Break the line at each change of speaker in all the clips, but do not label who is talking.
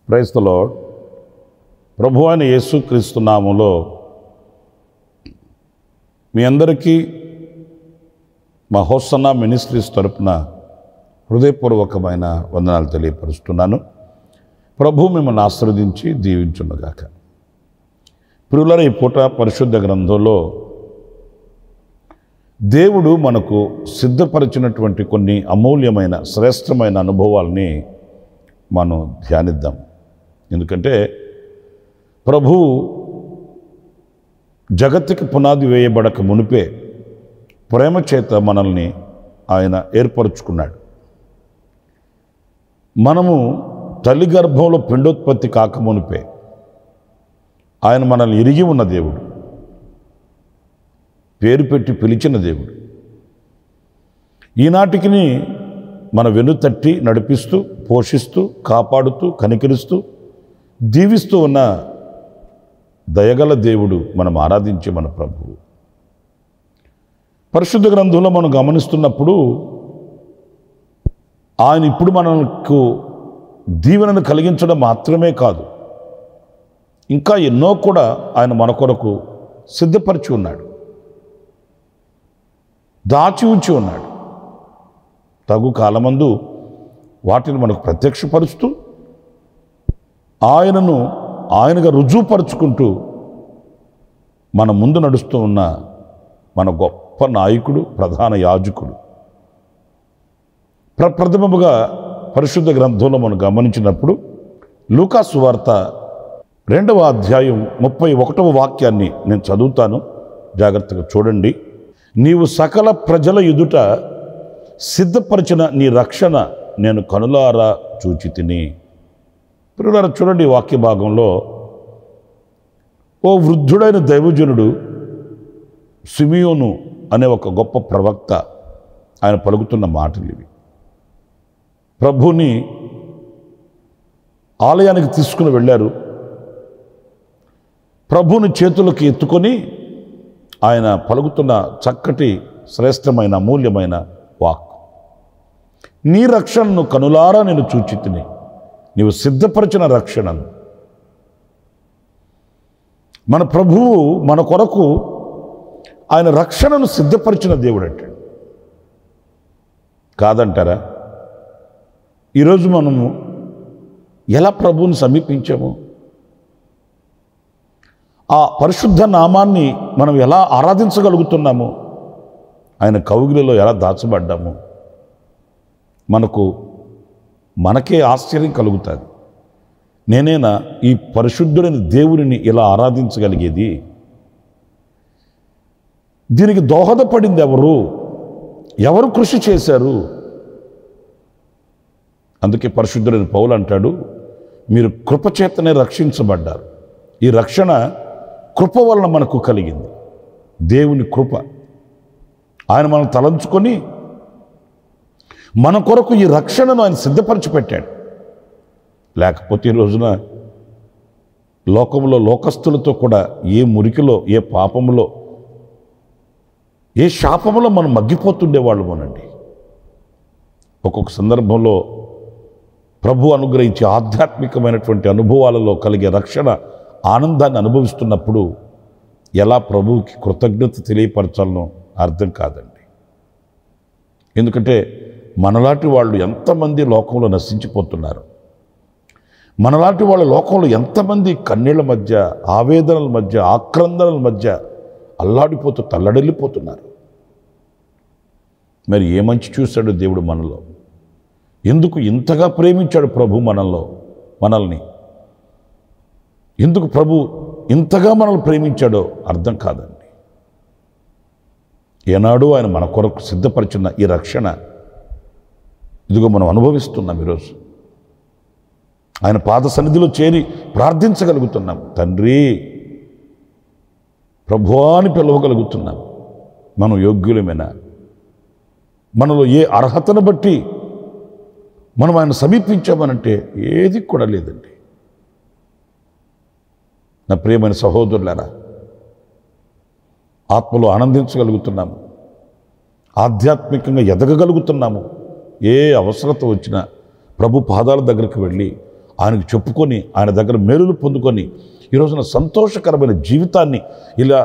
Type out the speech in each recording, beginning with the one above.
Praise the lord. ప్రభు అయిన యేసుక్రీస్తు నామములో మీ అందరికీ మా హోసన్నా మినిస్ట్రీస్ తరపున హృదయపూర్వకమైన వందనాలు తెలియపరుస్తున్నాను. ప్రభు మిమ్మల్ని ఆశీర్వదించి దీవించునుగాక. ప్రియులారా, ఈ పూట పరిశుద్ధ గ్రంథంలో దేవుడు మనకు సిద్ధపరిచినటువంటి కొన్ని అమూల్యమైన శ్రేష్టమైన అనుభవాల్ని మనం ధ్యానిద్దాం. ఎందుకంటే ప్రభు జగత్తుకి పునాది వేయబడక మునిపే ప్రేమ చేత మనల్ని ఆయన ఏర్పరచుకున్నాడు. మనము తల్లి గర్భంలో పిండోత్పత్తి కాక మునిపే ఆయన మనల్ని ఎరిగి ఉన్న దేవుడు, పేరు పెట్టి పిలిచిన దేవుడు. ఈనాటికి మన వెనుతట్టి నడిపిస్తూ, పోషిస్తూ, కాపాడుతూ, కనికరిస్తూ, దీవిస్తూ ఉన్న దయగల దేవుడు మనం ఆరాధించే మన ప్రభువు. పరిశుద్ధ గ్రంథంలో మనం గమనిస్తున్నప్పుడు ఆయన ఇప్పుడు మనకు దీవెనను కలిగించడం మాత్రమే కాదు, ఇంకా ఎన్నో కూడా ఆయన మన కొరకు సిద్ధపరిచి ఉన్నాడు, దాచి ఉంచి ఉన్నాడు. తగు కాలమందు వాటిని మనకు ప్రత్యక్షపరుస్తూ ఆయనను ఆయనగా రుజువుపరుచుకుంటూ మన ముందు నడుస్తూ ఉన్న మన గొప్ప నాయకుడు, ప్రధాన యాజకుడు. ప్రథమముగా పరిశుద్ధ గ్రంథంలో మనం గమనించినప్పుడు లూకా సువార్త 2వ అధ్యాయం 31వ వాక్యాన్ని నేను చదువుతాను, జాగ్రత్తగా చూడండి. నీవు సకల ప్రజల ఎదుట సిద్ధపరిచిన నీ రక్షణ నేను కనులారా చూచి తిని. ప్రియులారా, చూడండి, వాక్య భాగంలో ఓ వృద్ధుడైన దైవజనుడు సిమియోను అనే ఒక గొప్ప ప్రవక్త ఆయన పలుకుతున్న మాటలు ఇవి. ప్రభుని ఆలయానికి తీసుకుని వెళ్ళారు. ప్రభుని చేతులకి ఎత్తుకొని ఆయన పలుకుతున్న చక్కటి శ్రేష్టమైన అమూల్యమైన వాక్. నీ రక్షణను కనులారా నేను చూచి తిని, నీవు సిద్ధపరిచిన రక్షణను. మన ప్రభువు మన కొరకు ఆయన రక్షణను సిద్ధపరిచిన దేవుడు అంటాడు. కాదంటారా? ఈరోజు మనము ఎలా ప్రభువుని సమీపించాము? ఆ పరిశుద్ధ నామాన్ని మనం ఎలా ఆరాధించగలుగుతున్నాము? ఆయన కౌగిలిలో ఎలా దాచబడ్డాము? మనకే ఆశ్చర్యం కలుగుతుంది. నేనేనా ఈ పరిశుద్ధుడైన దేవుడిని ఇలా ఆరాధించగలిగేది? దీనికి దోహదపడింది ఎవరు కృషి చేశారు? అందుకే పరిశుద్ధుడైన పౌలు అంటాడు, మీరు కృపచేతనే రక్షించబడ్డారు. ఈ రక్షణ కృప వలన మనకు కలిగింది. దేవుని కృప. ఆయన మనం తలంచుకొని మన కొరకు ఈ రక్షణను ఆయన సిద్ధపరిచి పెట్టాడు. లేకపోతే ఈ రోజున లోకంలో లోకస్తులతో కూడా ఏ మురికిలో, ఏ పాపములో, ఏ శాపములో మనం మగ్గిపోతుండేవాళ్ళమోనండి. ఒక్కొక్క సందర్భంలో ప్రభు అనుగ్రహించే ఆధ్యాత్మికమైనటువంటి అనుభవాలలో కలిగే రక్షణ ఆనందాన్ని అనుభవిస్తున్నప్పుడు ఎలా ప్రభువుకి కృతజ్ఞత తెలియపరచాలనో అర్థం కాదండి. ఎందుకంటే మనలాంటి వాళ్ళు ఎంతమంది లోకంలో నశించిపోతున్నారు. మనలాంటి వాళ్ళ లోకంలో ఎంతమంది కన్నీళ్ల మధ్య, ఆవేదనల మధ్య, ఆక్రందనల మధ్య అల్లాడిపోతూ తల్లడిల్లిపోతున్నారు. మరి ఏ మంచి చూశాడు దేవుడు మనలో? ఎందుకు ఇంతగా ప్రేమించాడు ప్రభు మనల్ని? ఎందుకు ప్రభు ఇంతగా మనల్ని ప్రేమించాడో అర్థం కాదండి. ఏనాడు ఆయన మన కొరకు సిద్ధపరిచిన ఈ రక్షణ ఇదిగో మనం అనుభవిస్తున్నాం ఈరోజు. ఆయన పాద సన్నిధిలో చేరి ప్రార్థించగలుగుతున్నాం. తండ్రి, ప్రభువా అని పిలవగలుగుతున్నాం. మనం యోగ్యులమేనా? మనలో ఏ అర్హతను బట్టి మనం ఆయన సమీపించామనంటే ఏది కూడా లేదండి. నా ప్రియమైన సహోదరులారా, ఆత్మలో ఆనందించగలుగుతున్నాము, ఆధ్యాత్మికంగా ఎదగగలుగుతున్నాము. ఏ అవసరత వచ్చినా ప్రభు పాదాల దగ్గరికి వెళ్ళి ఆయనకు చెప్పుకొని ఆయన దగ్గర మేలులు పొందుకొని ఈరోజున సంతోషకరమైన జీవితాన్ని ఇలా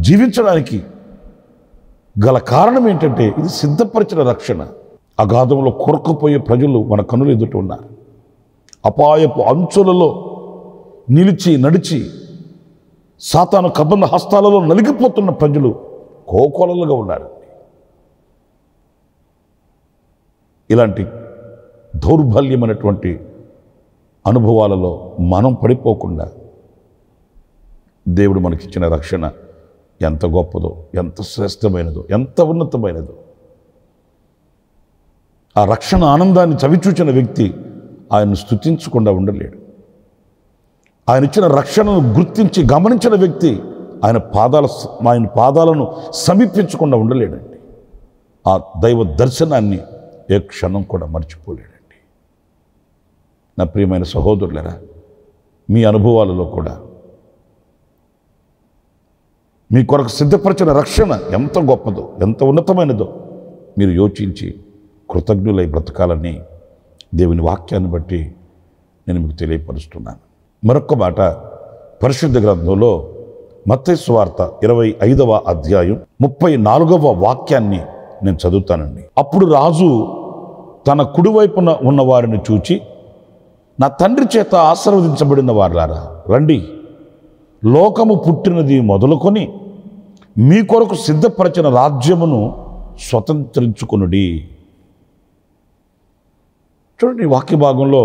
జీవించడానికి గల కారణం ఏంటంటే ఇది సిద్ధపరిచిన రక్షణ. అగాధంలో కొరకపోయే ప్రజలు మన కనులు ఎదుట ఉన్నారు. అపాయపు అంచులలో నిలిచి నడిచి సాతాను కబంధ హస్తాలలో నలిగిపోతున్న ప్రజలు కోకొలలుగా ఉన్నారు. ఇలాంటి దౌర్బల్యమైనటువంటి అనుభవాలలో మనం పడిపోకుండా దేవుడు మనకిచ్చిన రక్షణ ఎంత గొప్పదో, ఎంత శ్రేష్టమైనదో, ఎంత ఉన్నతమైనదో. ఆ రక్షణ ఆనందాన్ని చవిచూచిన వ్యక్తి ఆయన్ను స్తుతించకుండా ఉండలేడు. ఆయన ఇచ్చిన రక్షణను గుర్తించి గమనించిన వ్యక్తి ఆయన పాదాలను సమీపించకుండా ఉండలేడండి. ఆ దైవ దర్శనాన్ని ఏ క్షణం కూడా మర్చిపోలేడండి. నా ప్రియమైన సహోదరులరా, మీ అనుభవాలలో కూడా మీ కొరకు సిద్ధపరిచిన రక్షణ ఎంత గొప్పదో, ఎంత ఉన్నతమైనదో మీరు యోచించి కృతజ్ఞులై బ్రతకాలని దేవుని వాక్యాన్ని బట్టి నేను మీకు తెలియపరుస్తున్నాను. మరొక మాట, పరిశుద్ధ గ్రంథంలో మత్తయి సువార్త 25వ అధ్యాయం 34వ వాక్యాన్ని నేను చదువుతానండి. అప్పుడు రాజు తన కుడివైపున ఉన్న వారిని చూచి, నా తండ్రి చేత ఆశీర్వదించబడిన వారులారా రండి, లోకము పుట్టినది మొదలుకొని మీ కొరకు సిద్ధపరిచిన రాజ్యమును స్వతంత్రించుకొనుడి. చూడండి, ఈ వాక్య భాగంలో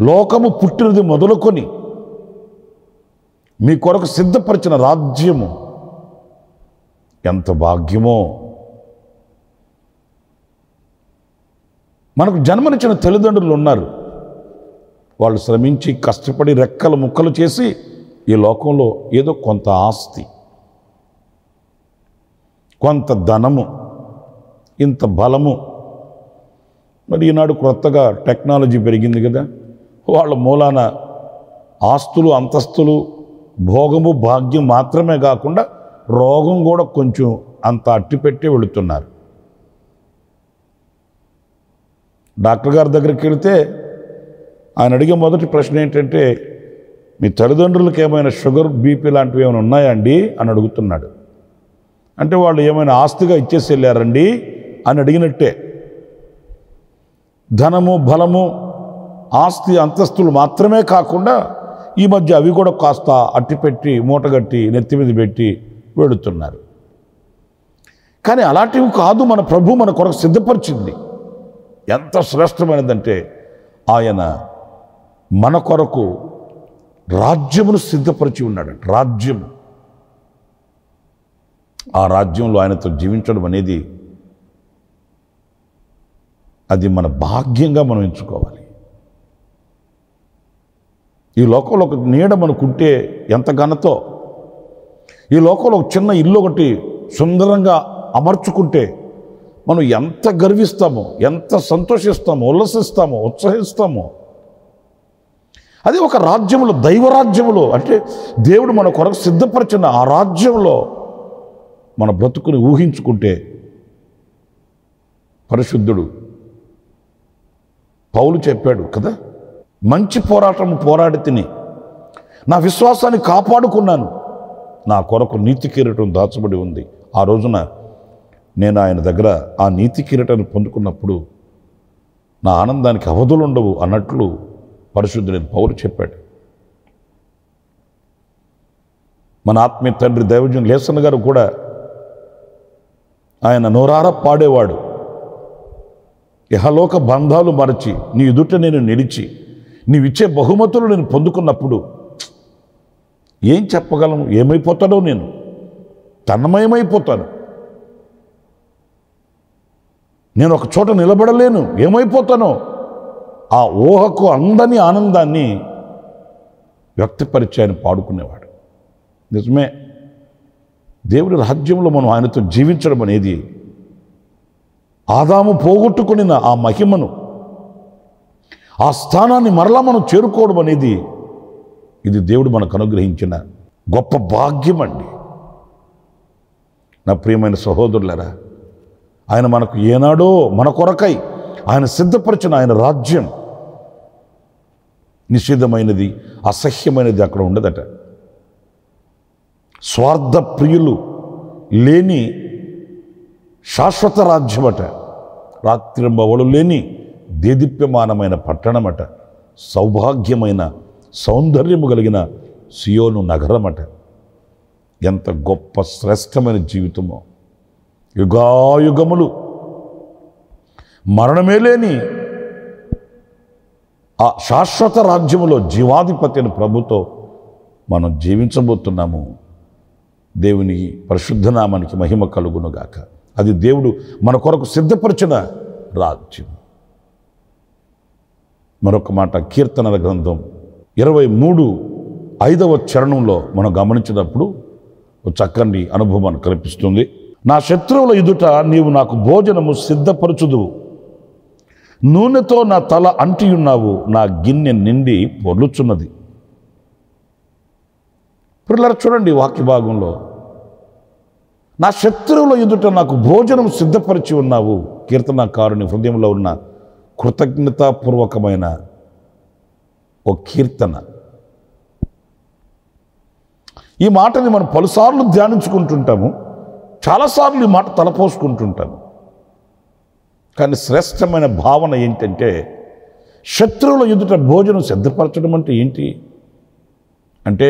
లోకము పుట్టినది మొదలుకొని మీ కొరకు సిద్ధపరిచిన రాజ్యము ఎంత భాగ్యమో. మనకు జన్మనిచ్చిన తల్లిదండ్రులు ఉన్నారు. వాళ్ళు శ్రమించి కష్టపడి రెక్కలు ముక్కలు చేసి ఈ లోకంలో ఏదో కొంత ఆస్తి, కొంత ధనము, ఇంత బలము. మరి ఈనాడు కొత్తగా టెక్నాలజీ పెరిగింది కదా, వాళ్ళ మూలాన ఆస్తులు, అంతస్తులు, భోగము, భాగ్యం మాత్రమే కాకుండా రోగం కూడా కొంచెం అంత అట్టిపెట్టి వెళుతున్నారు. డాక్టర్ గారి దగ్గరికి వెళితే ఆయన అడిగే మొదటి ప్రశ్న ఏంటంటే, మీ తల్లిదండ్రులకు ఏమైనా షుగర్, బీపీ లాంటివి ఏమైనా ఉన్నాయా అండి అని అడుగుతున్నాడు. అంటే వాళ్ళు ఏమైనా ఆస్తిగా ఇచ్చేసి వెళ్ళారండి అని అడిగినట్టే. ధనము, బలము, ఆస్తి, అంతస్తులు మాత్రమే కాకుండా ఈ మధ్య అవి కూడా కాస్త అట్టిపెట్టి మూటగట్టి నెత్తి మీద పెట్టి వెళుతున్నారు. కానీ అలాంటివి కాదు మన ప్రభు మన కొరకు సిద్ధపరిచింది. ఎంత శ్రేష్టమైనదంటే ఆయన మన కొరకు రాజ్యమును సిద్ధపరిచి ఉన్నాడు. రాజ్యము, ఆ రాజ్యంలో ఆయనతో జీవించడం అనేది అది మన భాగ్యంగా మనం ఎంచుకోవాలి. ఈ లోకంలో ఒక నీడ మనకుంటే ఎంత ఘనతో, ఈ లోకంలో ఒక చిన్న ఇల్లు ఒకటి సుందరంగా అమర్చుకుంటే మనం ఎంత గర్విస్తామో, ఎంత సంతోషిస్తామో, ఉల్లసిస్తామో, ఉత్సహిస్తామో. అది ఒక రాజ్యంలో, దైవరాజ్యంలో, అంటే దేవుడు మన కొరకు సిద్ధపరిచిన ఆ రాజ్యంలో మన బ్రతుకుని ఊహించుకుంటే, పరిశుద్ధుడు పౌలు చెప్పాడు కదా, మంచి పోరాటం పోరాడి తిని నా విశ్వాసాన్ని కాపాడుకున్నాను, నా కొరకు నీతి కిరీటం దాచబడి ఉంది. ఆ రోజున నేను ఆయన దగ్గర ఆ నీతి కిరీటాన్ని పొందుకున్నప్పుడు నా ఆనందానికి అవధులు ఉండవు అన్నట్లు పరిశుద్ధుడైన పౌలు చెప్పాడు. మన ఆత్మీయ తండ్రి దైవజన్ లేసన్ గారు కూడా ఆయన నోరార పాడేవాడు, ఇహలోక బంధాలు మరచి నీ ఎదుట నేను నిలిచి నీవిచ్చే బహుమతులు నేను పొందుకున్నప్పుడు ఏం చెప్పగలను, ఏమైపోతాడో నేను తన్మయమైపోతాను. నేను ఒక చోట నిలబడలేను, ఏమైపోతానో, ఆ ఊహకు అందని ఆనందాన్ని వ్యక్తపరిచి ఆయన పాడుకునేవాడు. నిజమే, దేవుడి రాజ్యంలో మనం ఆయనతో జీవించడం అనేది, ఆదాము పోగొట్టుకుని ఆ మహిమను, ఆ స్థానాన్ని మరలా మనం చేరుకోవడం అనేది, ఇది దేవుడు మనకు అనుగ్రహించిన గొప్ప భాగ్యం అండి. నా ప్రియమైన సహోదరులారా, ఆయన మనకు ఏనాడో మన కొరకై ఆయన సిద్ధపరిచిన ఆయన రాజ్యం నిషిద్ధమైనది, అసహ్యమైనది అక్కడ ఉండదట. స్వార్థ ప్రియులు లేని శాశ్వత రాజ్యమట, రాత్రింబవళ్ళు లేని దేదీప్యమానమైన పట్టణమట, సౌభాగ్యమైన సౌందర్యము కలిగిన సియోను నగరమట. ఎంత గొప్ప శ్రేష్టమైన జీవితమో! యుగాయుగములు మరణమే లేని ఆ శాశ్వత రాజ్యములో జీవాధిపతి అయిన ప్రభుతో మనం జీవించబోతున్నాము. దేవుని పరిశుద్ధ నామానికి మహిమ కలుగునుగాక. అది దేవుడు మన కొరకు సిద్ధపరిచిన రాజ్యం. మరొక మాట, కీర్తనల గ్రంథం 23:5 చరణంలో మనం గమనించినప్పుడు ఒక చక్కని అనుభవం కనిపిస్తుంది. నా శత్రువుల ఎదుట నీవు నాకు భోజనము సిద్ధపరచుదువు, నూనెతో నా తల అంటియున్నావు, నా గిన్నె నిండి పొర్లుచున్నది. పిల్లలు చూడండి, వాక్య భాగంలో నా శత్రువుల ఎదుట నాకు భోజనం సిద్ధపరిచి ఉన్నావు. కీర్తనకారుని హృదయంలో ఉన్న కృతజ్ఞతాపూర్వకమైన ఓ కీర్తన. ఈ మాటని మనం పలుసార్లు ధ్యానించుకుంటుంటాము, చాలాసార్లు ఈ మాట తలపోసుకుంటుంటాము. కానీ శ్రేష్టమైన భావన ఏంటంటే, శత్రువుల ఎదుట భోజనం సిద్ధపరచడం అంటే ఏంటి అంటే,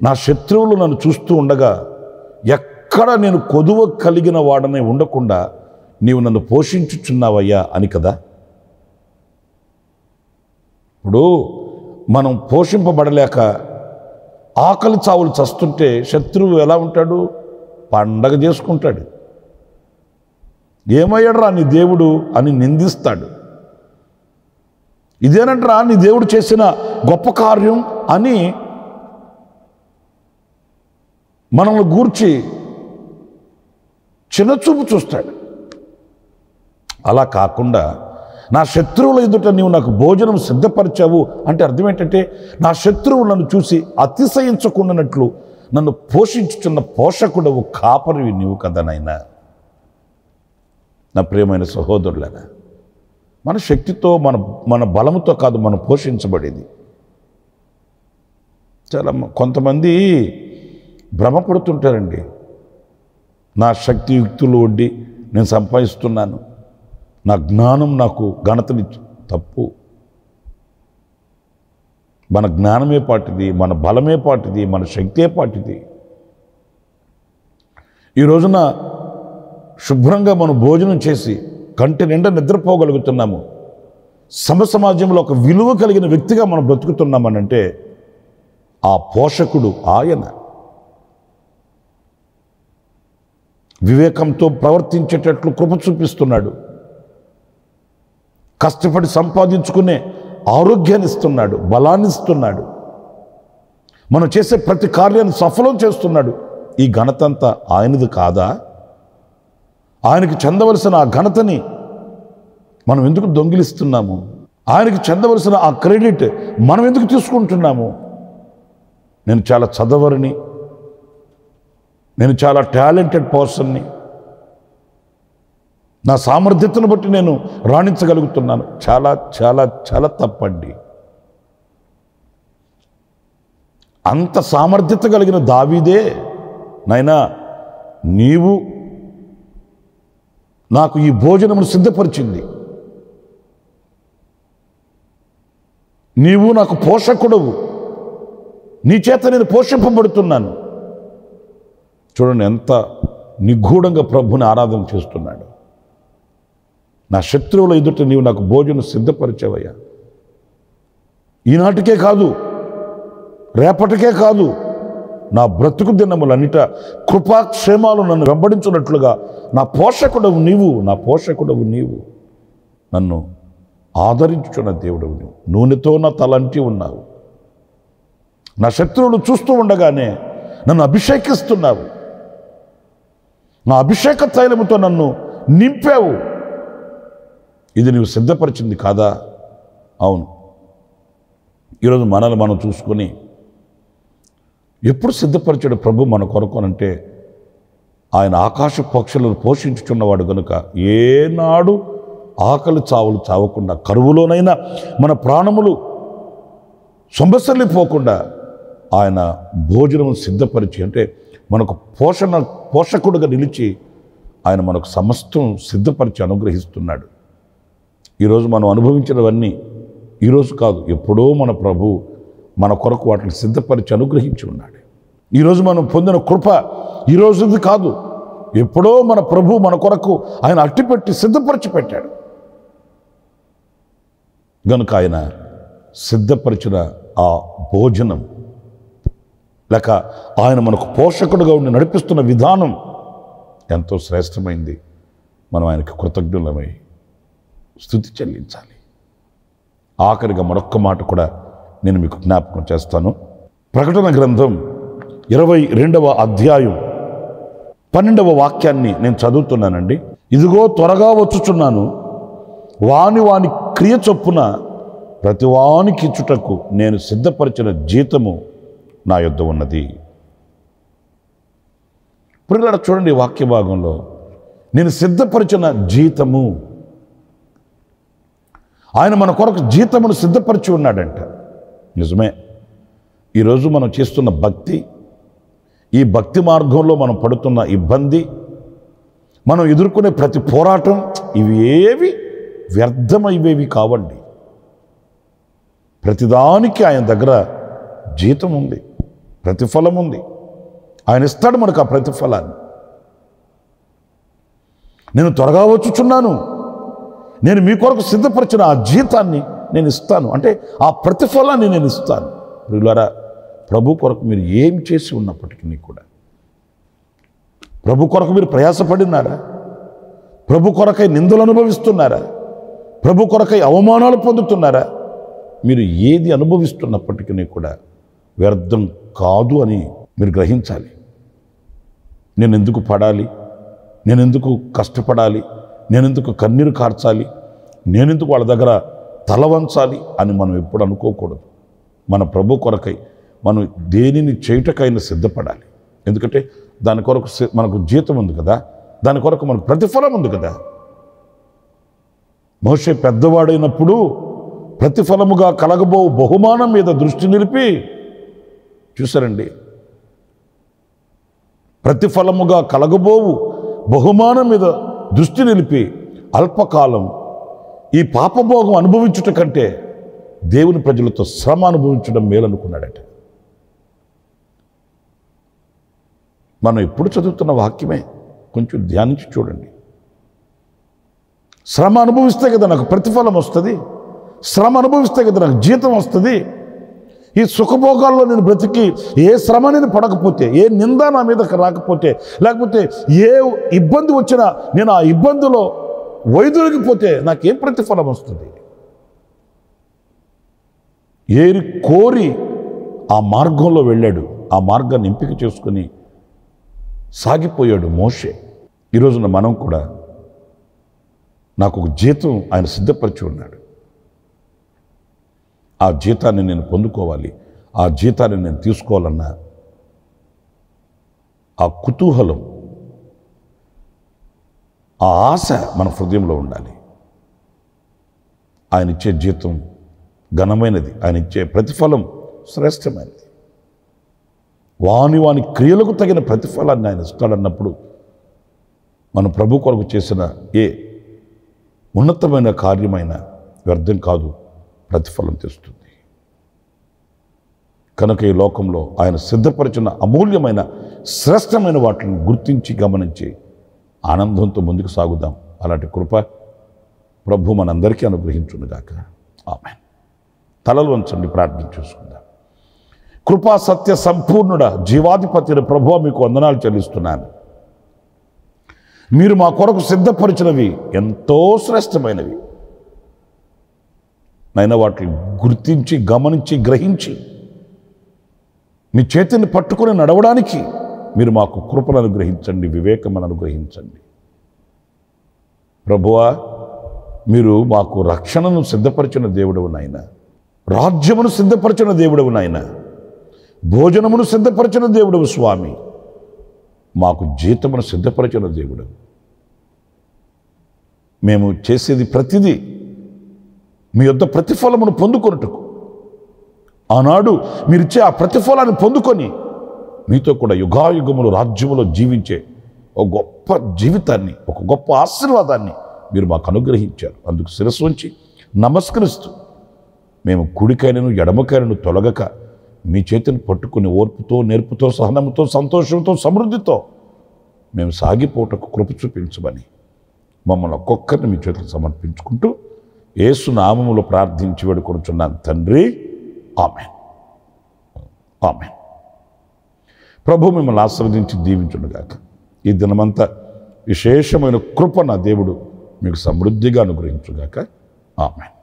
నా శత్రువులు నన్ను చూస్తూ ఉండగా ఎక్కడ నేను కొదువ కలిగిన వాడనే ఉండకుండా నీవు నన్ను పోషించుచున్నావయ్యా అని కదా. ఇప్పుడు మనం పోషింపబడలేక ఆకలి చావులు చస్తుంటే శత్రువు ఎలా ఉంటాడు? పండగ చేసుకుంటాడు. ఏమయ్యాడ్రా నీ దేవుడు అని నిందిస్తాడు. ఇదేనంటరా నీ దేవుడు చేసిన గొప్ప కార్యం అని మనల్ని గూర్చి చిన్నచూపు చూస్తాడు. అలా కాకుండా నా శత్రువుల ఎదుట నీవు నాకు భోజనం సిద్ధపరిచావు అంటే అర్థం ఏంటంటే, నా శత్రువులు నన్ను చూసి అతిశయించకుండానట్లు నన్ను పోషించుచున్న పోషకుడవు, కాపరివి నీవు కదా నాయనా. నా ప్రియమైన సహోదరులారా, మన శక్తితో మన బలముతో కాదు మనం పోషించబడేది. చాలా కొంతమంది భ్రమపడుతుంటారండి. నా శక్తి యుక్తులు వడ్డీ నేను సంపాదిస్తున్నాను, నా జ్ఞానం నాకు ఘనతనిచ్చు. తప్పు. మన జ్ఞానమే పాటిది, మన బలమే పాటిది, మన శక్తే పాటిది. ఈ రోజున శుభ్రంగా మనం భోజనం చేసి కంటి నిండా నిద్రపోగలుగుతున్నాము, సమాజంలో ఒక విలువ కలిగిన వ్యక్తిగా మనం బ్రతుకుతున్నామనంటే ఆ పోషకుడు ఆయన. వివేకంతో ప్రవర్తించేటట్లు కృప చూపిస్తున్నాడు, కష్టపడి సంపాదించుకునే ఆరోగ్యాన్ని ఇస్తున్నాడు, బలాన్ని ఇస్తున్నాడు, మనం చేసే ప్రతి కార్యాన్ని సఫలం చేస్తున్నాడు. ఈ ఘనత అంతా ఆయనది కాదా? ఆయనకి చెందవలసిన ఆ ఘనతని మనం ఎందుకు దొంగిలిస్తున్నాము? ఆయనకి చెందవలసిన ఆ క్రెడిట్ మనం ఎందుకు తీసుకుంటున్నాము? నేను చాలా చదవరిని, నేను చాలా టాలెంటెడ్ పర్సన్ని, నా సామర్థ్యతను బట్టి నేను రాణించగలుగుతున్నాను. చాలా చాలా చాలా తప్పండి. అంత సామర్థ్యత కలిగిన దావీదే, నాయనా నీవు నాకు ఈ భోజనమును సిద్ధపరిచింది, నీవు నాకు పోషకుడవు, నీ చేత నేను పోషింపబడుతున్నాను. చూడండి ఎంత నిగూఢంగా ప్రభుని ఆరాధన చేస్తున్నాడు. నా శత్రువుల ఎదుట నీవు నాకు భోజనం సిద్ధపరిచావయ్యా. ఈనాటికే కాదు, రేపటికే కాదు, నా బ్రతుకు దినములన్నిట కృపాక్షేమాలు నన్ను వెంబడించున్నట్లుగా నా పోషకుడవు నీవు నన్ను ఆదరించుచున్న దేవుడవు నీవు. నూనెతో నా తలంటి ఉన్నావు. నా శత్రువులు చూస్తూ ఉండగానే నన్ను అభిషేకిస్తున్నావు. నా అభిషేక తైలముతో నన్ను నింపావు. ఇది నీవు సిద్ధపరిచింది కాదా? అవును. ఈరోజు మనల్ని మనం చూసుకొని ఎప్పుడు సిద్ధపరిచాడు ప్రభు మన కొరకు అంటే, ఆయన ఆకాశ పక్షులను పోషించుచున్నవాడు కనుక ఏనాడు ఆకలి చావులు చావకుండా, కరువులోనైనా మన ప్రాణములు సొంబసల్లిపోకుండా ఆయన భోజనం సిద్ధపరిచి, అంటే మనకు పోషకుడుగా నిలిచి ఆయన మనకు సమస్తం సిద్ధపరిచి అనుగ్రహిస్తున్నాడు. ఈరోజు మనం అనుభవించినవన్నీ ఈరోజు కాదు, ఎప్పుడో మన ప్రభు మన కొరకు వాటిని సిద్ధపరిచి అనుగ్రహించి ఉన్నాడు. ఈరోజు మనం పొందిన కృప ఈరోజుది కాదు, ఎప్పుడో మన ప్రభు మన కొరకు ఆయన అట్టిపెట్టి సిద్ధపరిచి పెట్టాడు. గనుక ఆయన సిద్ధపరిచిన ఆ భోజనం లేక ఆయన మనకు పోషకుడుగా ఉండి నడిపిస్తున్న విధానం ఎంతో శ్రేష్టమైంది. మనం ఆయనకి కృతజ్ఞులమై స్తుతి చెల్లించాలి. ఆఖరిగా మరొక్క మాట కూడా నేను మీకు జ్ఞాపకం చేస్తాను. ప్రకటన గ్రంథం 22వ అధ్యాయం 12వ వాక్యాన్ని నేను చదువుతున్నానండి. ఇదిగో త్వరగా వచ్చుచున్నాను, వాని క్రియ చొప్పున ప్రతి వానికి ఇచ్చుటకు నేను సిద్ధపరిచిన జీతము నా యొద్ద ఉన్నది. ఇప్పుడు చూడండి, వాక్య భాగంలో నేను సిద్ధపరిచిన జీతము, ఆయన మన కొరకు జీతమును సిద్ధపరిచి ఉన్నాడంట. నిజమే. ఈరోజు మనం చేస్తున్న భక్తి, ఈ భక్తి మార్గంలో మనం పడుతున్న ఇబ్బంది, మనం ఎదుర్కొనే ప్రతి పోరాటం, ఇవి ఏవి వ్యర్థమైవేవి కావండి. ప్రతిదానికి ఆయన దగ్గర జీతం ఉంది, ప్రతిఫలం ఉంది. ఆయన ఇస్తాడు మనకు ఆ ప్రతిఫలాన్ని. నేను త్వరగా వచ్చుచున్నాను, నేను మీ కొరకు సిద్ధపరిచిన ఆ జీతాన్ని నేను ఇస్తాను, అంటే ఆ ప్రతిఫలాన్ని నేను ఇస్తాను. ప్రియులారా, ప్రభు కొరకు మీరు ఏం చేసి ఉన్నప్పటికీ కూడా, ప్రభు కొరకు మీరు ప్రయాసపడినారా? ప్రభు కొరకై నిందలు అనుభవిస్తున్నారా? ప్రభు కొరకై అవమానాలు పొందుతున్నారా? మీరు ఏది అనుభవిస్తున్నప్పటికీ కూడా వ్యర్థం కాదు అని మీరు గ్రహించాలి. నేను ఎందుకు పడాలి, నేను ఎందుకు కష్టపడాలి, నేను ఎందుకు కన్నీరు కార్చాలి, నేను ఎందుకు వాళ్ళ దగ్గర తల వంచాలి అని మనం ఎప్పుడు అనుకోకూడదు. మన ప్రభు కొరకై మనం దేనిని చేయుటకైనా సిద్ధపడాలి. ఎందుకంటే దాని కొరకు మనకు జీతం ఉంది కదా, దాని కొరకు మనకు ప్రతిఫలం ఉంది కదా. మోషే పెద్దవాడైనప్పుడు ప్రతిఫలముగా కలగబో బహుమానం మీద దృష్టి నిలిపి, చూసారండి, ప్రతిఫలముగా కలగబోవు బహుమానం మీద దృష్టి నిలిపి అల్పకాలం ఈ పాపభోగం అనుభవించుట కంటే దేవుని ప్రజలతో శ్రమ అనుభవించడం మేలనుకున్నాడట. మనం ఎప్పుడు చదువుతున్న వాక్యమే, కొంచెం ధ్యానించి చూడండి. శ్రమ అనుభవిస్తే కదా నాకు ప్రతిఫలం వస్తుంది, శ్రమ అనుభవిస్తే కదా నాకు జీతం వస్తుంది. ఈ సుఖభోగాల్లో నేను బ్రతికి ఏ శ్రమ నేను పడకపోతే, ఏ నింద నా మీదకి రాకపోతే, లేకపోతే ఏ ఇబ్బంది వచ్చినా నేను ఆ ఇబ్బందిలో వైదొలిగిపోతే నాకేం ప్రతిఫలం వస్తుంది? ఏరి కోరి ఆ మార్గంలో వెళ్ళాడు, ఆ మార్గాన్ని ఎంపిక చేసుకుని సాగిపోయాడు మోషే. ఈరోజున మనం కూడా, నాకు ఒక జీతం ఆయన సిద్ధపరిచి ఉన్నాడు, ఆ జీతాన్ని నేను పొందుకోవాలి, ఆ జీతాన్ని నేను తీసుకోవాలన్న ఆ కుతూహలం, ఆ ఆశ మన హృదయంలో ఉండాలి. ఆయన ఇచ్చే జీతం ఘనమైనది, ఆయన ఇచ్చే ప్రతిఫలం శ్రేష్టమైనది. వాని క్రియలకు తగిన ప్రతిఫలాన్ని ఆయన ఇస్తాడన్నప్పుడు మన ప్రభు కొరకు చేసిన ఏ ఉన్నతమైన కార్యమైన వ్యర్థం కాదు, ప్రతిఫలం తెస్తుంది. కనుక ఈ లోకంలో ఆయన సిద్ధపరిచిన అమూల్యమైన శ్రేష్టమైన వాటిని గుర్తించి గమనించి ఆనందంతో ముందుకు సాగుదాం. అలాంటి కృప ప్రభు మనందరికీ అనుగ్రహించునుగాక. ఆమేన్. తలలు వంచండి, ప్రార్థన చేసుకుందాం. కృపా సత్య సంపూర్ణుడ జీవాధిపతి ప్రభువా మీకు వందనాలు చెల్లిస్తున్నాను. మీరు మా కొరకు సిద్ధపరిచినవి ఎంతో శ్రేష్టమైనవి నైనా, వాటిని గుర్తించి గమనించి గ్రహించి మీ చేతిని పట్టుకుని నడవడానికి మీరు మాకు కృపను అనుగ్రహించండి, వివేకమును అనుగ్రహించండి. ప్రభువా, మీరు మాకు రక్షణను సిద్ధపరిచిన దేవుడవు నాయన, రాజ్యమును సిద్ధపరిచిన దేవుడవు నాయన, భోజనమును సిద్ధపరిచిన దేవుడవు స్వామి, మాకు జీతమును సిద్ధపరిచిన దేవుడు. మేము చేసేది ప్రతిదీ మీ యొద్ద ప్రతిఫలమును పొందుకొనుటకు, ఆనాడు మీరిచ్చే ఆ ప్రతిఫలాన్ని పొందుకొని మీతో కూడా యుగాయుగములు రాజ్యములో జీవించే ఒక గొప్ప జీవితాన్ని, ఒక గొప్ప ఆశీర్వాదాన్ని మీరు మాకు అనుగ్రహించారు. అందుకు శిరస్సు ఉంచి నమస్కరిస్తూ మేము కుడికైనను ఎడమకైనను తొలగక మీ చేతిని పట్టుకుని ఓర్పుతో, నేర్పుతో, సహనముతో, సంతోషంతో, సమృద్ధితో మేము సాగిపోవటకు కృప చూపించమని మమ్మల్ని ఒక్కొక్కరిని మీ చేతులకు సమర్పించుకుంటూ యేసు నామములో ప్రార్థించి వేడుకొనుచున్నాను తండ్రి. ఆమేన్. ఆమేన్. ప్రభు మిమ్మల్ని ఆశీర్వదించి దీవించునుగాక. ఈ దినమంతా విశేషమైన కృప నా దేవుడు మీకు సమృద్ధిగా అనుగ్రహించుగాక. ఆమేన్.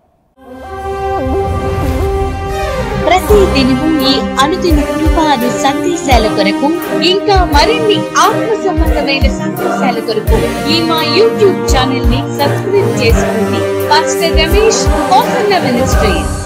ప్రతి దినము ఈ అనుదిన కృపాను సందేశాల కొరకు, ఇంకా మరిన్ని ఆత్మ సంబంధమైన సందేశాల కొరకు ఈ మా యూట్యూబ్ ఛానల్ ని సబ్స్క్రైబ్ చేసుకోండి. Pastor Ramesh ministries.